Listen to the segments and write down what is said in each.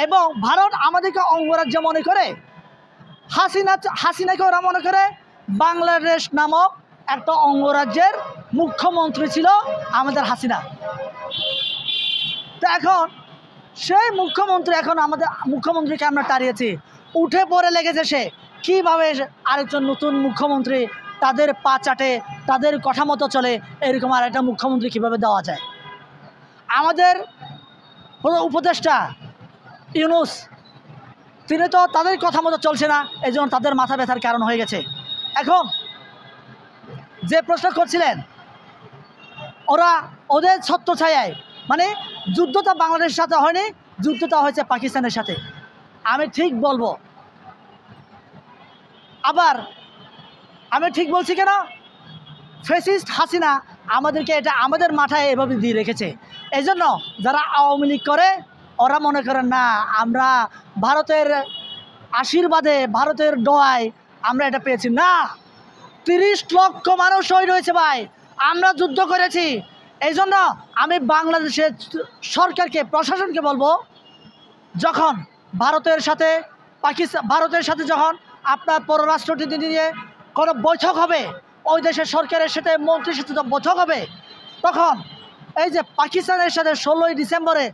এবং ভারত আমাদেরকে অঙ্গরাজ্য মনে করে। হাসিনাকে ওরা মনে করে বাংলাদেশ নামক একটা অঙ্গরাজ্যের মুখ্যমন্ত্রী ছিল আমাদের হাসিনা। তো এখন সেই মুখ্যমন্ত্রী, এখন আমাদের মুখ্যমন্ত্রীকে আমরা তাড়িয়েছি, উঠে পড়ে লেগেছে সে কীভাবে আরেকজন নতুন মুখ্যমন্ত্রী তাদের পা চাটে, তাদের কথা মতো চলে, এরকম আর একটা মুখ্যমন্ত্রী কীভাবে দেওয়া যায়। আমাদের উপদেষ্টা ইউনূস, তিনি তো তাদের কথা মতো চলছে না, এই জন্য তাদের মাথা ব্যথার কারণ হয়ে গেছে। এখন যে প্রশ্ন করছিলেন, ওদের ছত্রছায়ায়, মানে যুদ্ধটা বাংলাদেশের সাথে হয়নি, যুদ্ধটা হয়েছে পাকিস্তানের সাথে। আমি ঠিক বলবো, আবার আমি ঠিক বলছি কেন? ফ্যাসিস্ট হাসিনা আমাদেরকে এটা আমাদের মাথায় এভাবে দিয়ে রেখেছে। এই জন্য যারা আওয়ামী লীগ করে ওরা মনে করেন না আমরা ভারতের আশীর্বাদে, ভারতের দোয়ায় আমরা এটা পেয়েছি। না, 30 লক্ষ মানুষ শহীদ হয়েছে ভাই, আমরা যুদ্ধ করেছি। এই জন্য আমি বাংলাদেশের সরকারকে, প্রশাসনকে বলবো, যখন ভারতের সাথে যখন আপনার পররাষ্ট্রনীতি নিয়ে কোনো বৈঠক হবে, ওই দেশের সরকারের সাথে মন্ত্রীর সাথে বৈঠক হবে, তখন এই যে পাকিস্তানের সাথে 16ই ডিসেম্বরে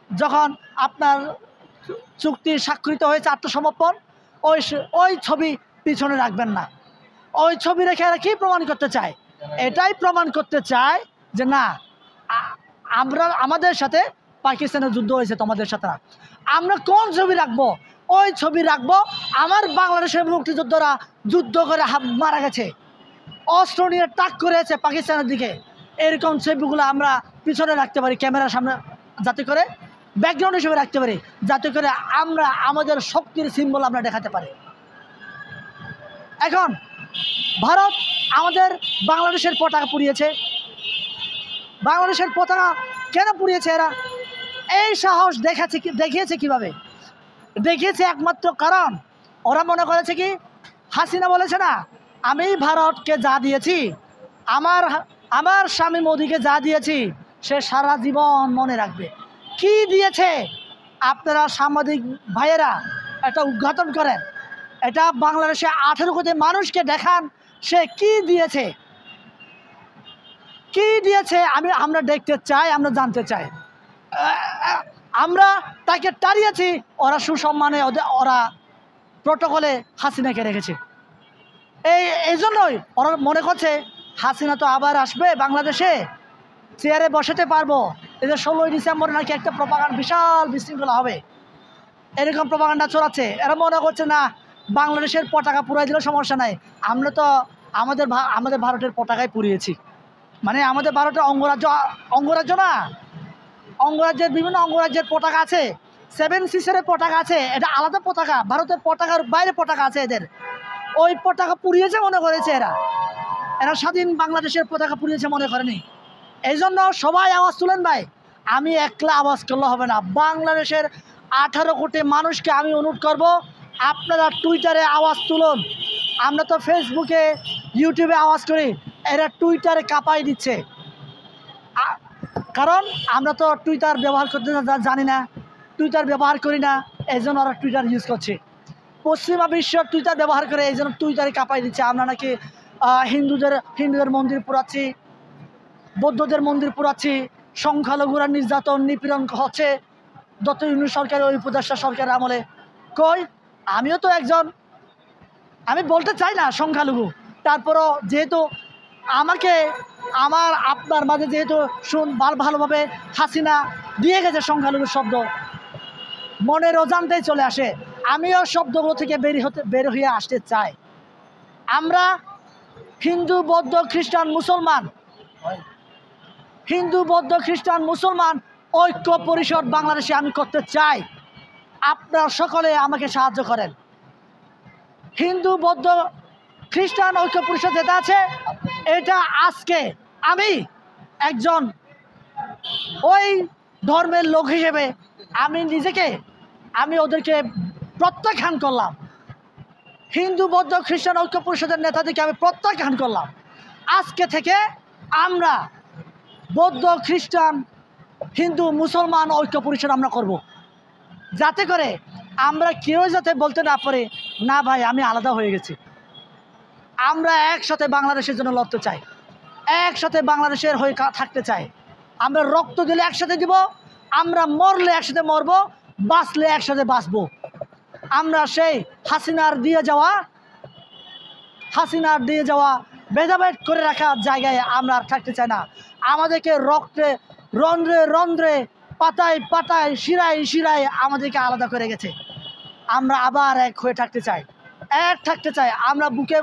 যখন আপনার চুক্তি স্বাক্ষরিত হয়েছে আত্মসমর্পণ, ওই ছবি পিছনে রাখবেন না। ওই ছবি রেখে এরা কী প্রমাণ করতে চায়? এটাই প্রমাণ করতে চায় যে না, আমাদের সাথে পাকিস্তানের যুদ্ধ হয়েছে, তোমাদের সাথে না। আমরা কোন ছবি রাখবো? ওই ছবি রাখবো আমার বাংলাদেশের মুক্তিযোদ্ধারা যুদ্ধ করে মারা গেছে, অস্ত্র নিয়ে টাক করেছে পাকিস্তানের দিকে, এরকম ছবিগুলো আমরা পিছনে রাখতে পারি ক্যামেরার সামনে, যাতে করে ব্যাকগ্রাউন্ড হিসেবে রাখতে পারি, যাতে করে আমরা আমাদের শক্তির সিম্বল আমরা দেখাতে পারি। এখন ভারত আমাদের বাংলাদেশের পতাকা পুড়িয়েছে। বাংলাদেশের পতাকা কেন পুড়িয়েছে এরা? এই সাহস দেখিয়েছে কিভাবে? দেখিয়েছে একমাত্র কারণ ওরা মনে করেছে কি, হাসিনা বলেছে না, আমি ভারতকে যা দিয়েছি, আমার স্বামী মোদিকে যা দিয়েছি সে সারা জীবন মনে রাখবে। কি দিয়েছে? আপনারা সাংবাদিক ভাইয়েরা এটা উদ্ঘাটন করেন, এটা বাংলাদেশে 18 কোটি মানুষকে দেখান সে কি দিয়েছে। কি দিয়েছে আমরা দেখতে চাই, আমরা জানতে চাই। আমরা তাকে তাড়িয়েছি, ওরা সুসম্মানে ওরা প্রটোকলে হাসিনাকে রেখেছে। এই জন্যই ওরা মনে করছে হাসিনা তো আবার আসবে বাংলাদেশে, চেয়ারে বসাতে পারবো। এই যে 16ই ডিসেম্বর নাকি একটা প্রপাগান্ডা, বিশাল বিশৃঙ্খলা হবে, এরকম প্রপাগান্ডা ছড়াচ্ছে। এরা মনে করছে না বাংলাদেশের পতাকা পুড়াই দিলেও সমস্যা নাই, আমরা তো আমাদের ভারতের পতাকায় পুড়িয়েছি। মানে আমাদের ভারতের অঙ্গরাজ্য না, অঙ্গরাজ্যের বিভিন্ন অঙ্গরাজ্যের পতাকা আছে, 7 সিস্টারের পতাকা আছে, এটা আলাদা পতাকা, ভারতের পতাকার বাইরে পতাকা আছে এদের। ওই পতাকা পুড়িয়েছে মনে করেছে এরা স্বাধীন বাংলাদেশের পতাকা পুড়িয়েছে মনে করেনি। এই জন্য সবাই আওয়াজ তুলেন ভাই, আমি একলা আওয়াজ করলে হবে না, বাংলাদেশের 18 কোটি মানুষকে আমি অনুরোধ করব, আপনারা টুইটারে আওয়াজ তুলুন। আমরা তো ফেসবুকে, ইউটিউবে আওয়াজ করি, এরা টুইটারে কাঁপাই দিচ্ছে। কারণ আমরা তো টুইটার ব্যবহার করতে জানি না, টুইটার ব্যবহার করি না, এই জন্য ওরা টুইটার ইউজ করছে। পশ্চিমা বিশ্ব টুইটার ব্যবহার করে, এই জন্য টুইটারে কাঁপাই দিচ্ছে। আমরা নাকি হিন্দুদের মন্দির পোড়াচ্ছি, বৌদ্ধদের মন্দির পোড়াচ্ছি, সংখ্যালঘুরা নির্যাতন নিপীড়ন হচ্ছে ডক্টর ইউনূস সরকারের ওই উপদেষ্টা সরকারের আমলে। কই, আমিও তো একজন, আমি বলতে চাই না সংখ্যালঘু, তারপরও যেহেতু আপনার মাঝে যেহেতু ভালোভাবে হাসিনা দিয়ে গেছে সংখ্যালঘু শব্দ, মনের অজান্তেই চলে আসে, আমিও শব্দগুলো থেকে বের হয়ে আসতে চাই। আমরা হিন্দু বৌদ্ধ খ্রিস্টান মুসলমান ঐক্য পরিষদ বাংলাদেশে আমি করতে চাই। আপনারা সকলে আমাকে সাহায্য করেন। হিন্দু বৌদ্ধ খ্রিস্টান ঐক্য পরিষদ যেটা আছে, এটা আজকে আমি একজন ওই ধর্মের লোক হিসেবে আমি ওদেরকে প্রত্যাখ্যান করলাম। হিন্দু বৌদ্ধ খ্রিস্টান ঐক্য পরিষদের নেতাদেরকে আমি প্রত্যাখ্যান করলাম। আজকে থেকে আমরা বৌদ্ধ খ্রিস্টান হিন্দু মুসলমান ঐক্য পরিষদ আমরা করব। যাতে করে আমরা কেউ যাতে বলতে না পারে না ভাই আমি আলাদা হয়ে গেছি। আমরা একসাথে বাংলাদেশের জন্য লড়তে চাই, একসাথে বাংলাদেশের হয়ে থাকতে চাই। আমরা রক্ত দিলে একসাথে দিব, আমরা মরলে একসাথে মরব, বাঁচলে একসাথে বাঁচবো। আমরা সেই হাসিনার দিয়ে যাওয়া ভেদাভেদ করে রাখা জায়গায় আমরা আর থাকতে চাই না। আমাদেরকে রক্তে রন্ধ্রে রন্ধ্রে পাতায় পাতায় শিরায় শিরায় আমাদেরকে আলাদা করে গেছে। আমরা আবার এক হয়ে থাকতে চাই, এক থাকতে চাই। আমরা বুকে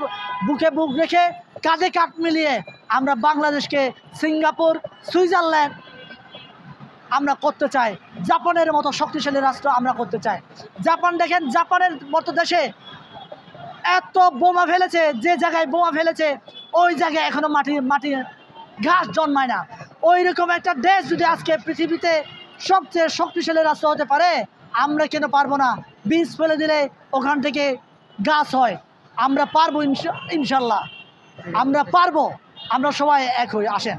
বুকে বুক রেখে কাঁধে কাঁধ মিলিয়ে আমরা বাংলাদেশকে সিঙ্গাপুর সুইজারল্যান্ড আমরা করতে চাই, জাপানের মতো শক্তিশালী রাষ্ট্র আমরা করতে চাই। জাপান দেখেন, জাপানের মতো দেশে এত বোমা ফেলেছে, যে জায়গায় বোমা ফেলেছে ওই জায়গায় এখনো মাটি ঘাস জন্মায় না। ওই রকম একটা দেশ যদি আজকে পৃথিবীতে সবচেয়ে শক্তিশালী রাষ্ট্র হতে পারে, আমরা কেন পারবো না? বীজ ফেলে দিলে ওখান থেকে গাছ হয়। আমরা পারবো, ইনশাল্লাহ আমরা পারবো। আমরা সবাই এক হই, আসেন।